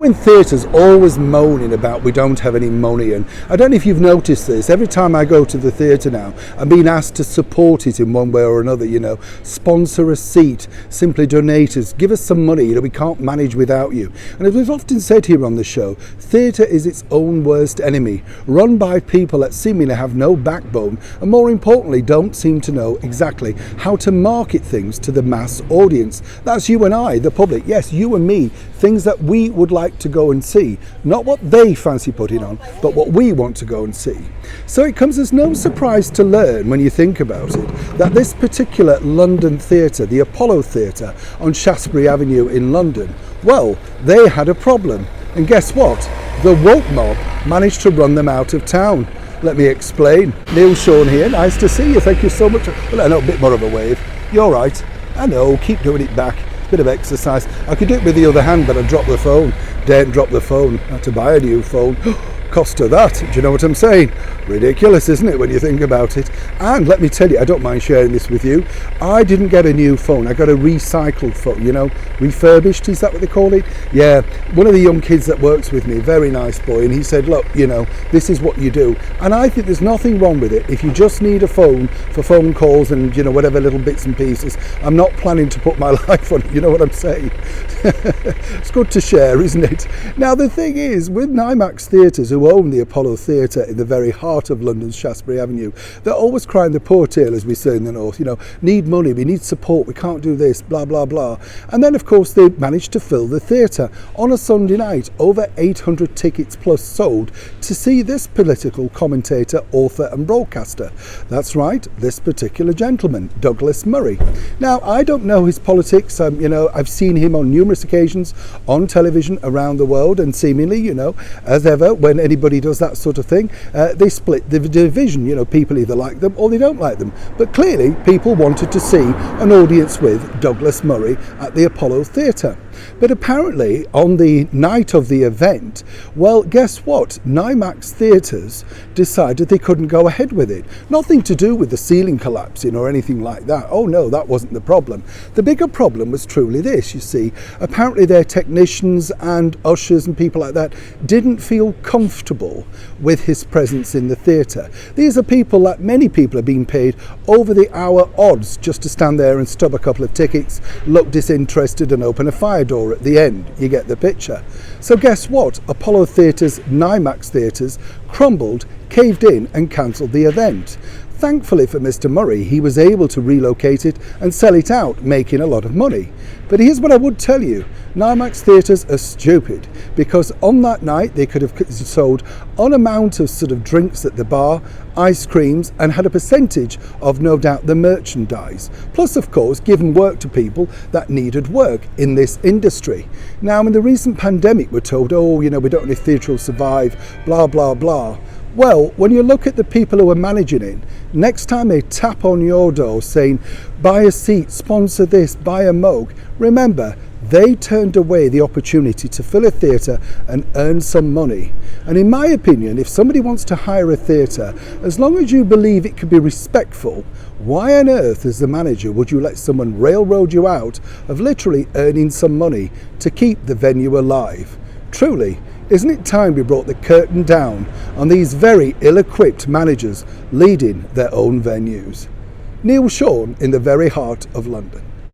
When theatres always moaning about we don't have any money, and I don't know if you've noticed this, every time I go to the theatre now, I'm being asked to support it in one way or another, sponsor a seat, simply donate us, give us some money, we can't manage without you. And as we've often said here on the show, theatre is its own worst enemy, run by people that seemingly have no backbone, and more importantly, don't seem to know exactly how to market things to the mass audience. That's you and I, the public, yes, you and me, things that we would like to go and see, not what they fancy putting on, but what we want to go and see. So it comes as no surprise to learn, when you think about it, that this particular London theatre, the Apollo Theatre on Shaftesbury Avenue in London, well, they had a problem. And guess what? The woke mob managed to run them out of town. Let me explain. Neil Sean here, nice to see you, thank you so much. Well, I know, a bit more of a wave. You're right. I know, keep doing it back. Bit of exercise. I could do it with the other hand, but I dropped the phone. Daren't drop the phone. I had to buy a new phone. Cost of that. Do you know what I'm saying? Ridiculous, isn't it, when you think about it? And let me tell you, I don't mind sharing this with you. I didn't get a new phone. I got a recycled phone, refurbished, is that what they call it? Yeah, one of the young kids that works with me, very nice boy, and he said, look, this is what you do. And I think there's nothing wrong with it. If you just need a phone for phone calls and, whatever little bits and pieces, I'm not planning to put my life on it, you know what I'm saying? It's good to share, isn't it? Now, the thing is, with NIMAX Theatres, who own the Apollo Theatre in the very heart of London's Shaftesbury Avenue, they're always crying the poor tale, as we say in the north, need money, we need support, we can't do this, blah, blah, blah. And then, of course, they managed to fill the theatre on a Sunday night, over 800 tickets plus sold to see this political commentator, author and broadcaster. That's right, this particular gentleman, Douglas Murray. Now, I don't know his politics, I've seen him on numerous occasions on television around the world, and seemingly, as ever, when anybody does that sort of thing, they split the division. People either like them or they don't like them. But clearly, people wanted to see an audience with Douglas Murray at the Apollo Theatre. But apparently, on the night of the event, well, guess what? NIMAX Theatres decided they couldn't go ahead with it. Nothing to do with the ceiling collapsing or anything like that. Oh no, that wasn't the problem. The bigger problem was truly this, you see. Apparently their technicians and ushers and people like that didn't feel comfortable with his presence in the theatre. These are people that many people are being paid over the hour odds just to stand there and stub a couple of tickets, look disinterested and open a fire door at the end. You get the picture. So guess what? Apollo Theatres, NIMAX Theatres crumbled, caved in and cancelled the event. Thankfully for Mr. Murray, he was able to relocate it and sell it out, making a lot of money. But here's what I would tell you. NIMAX Theatres are stupid, because on that night they could have sold an amount of sort of drinks at the bar, ice creams, and had a percentage of, no doubt, the merchandise. Plus, of course, given work to people that needed work in this industry. Now, in the recent pandemic, we're told, we don't know if theatre will survive, blah, blah, blah. Well, when you look at the people who are managing it, next time they tap on your door saying, buy a seat, sponsor this, buy a mug, remember, they turned away the opportunity to fill a theatre and earn some money. And in my opinion, if somebody wants to hire a theatre, as long as you believe it can be respectful, why on earth, as the manager, would you let someone railroad you out of literally earning some money to keep the venue alive? Truly, isn't it time we brought the curtain down on these very ill-equipped managers leading their own venues? Neil Sean in the very heart of London.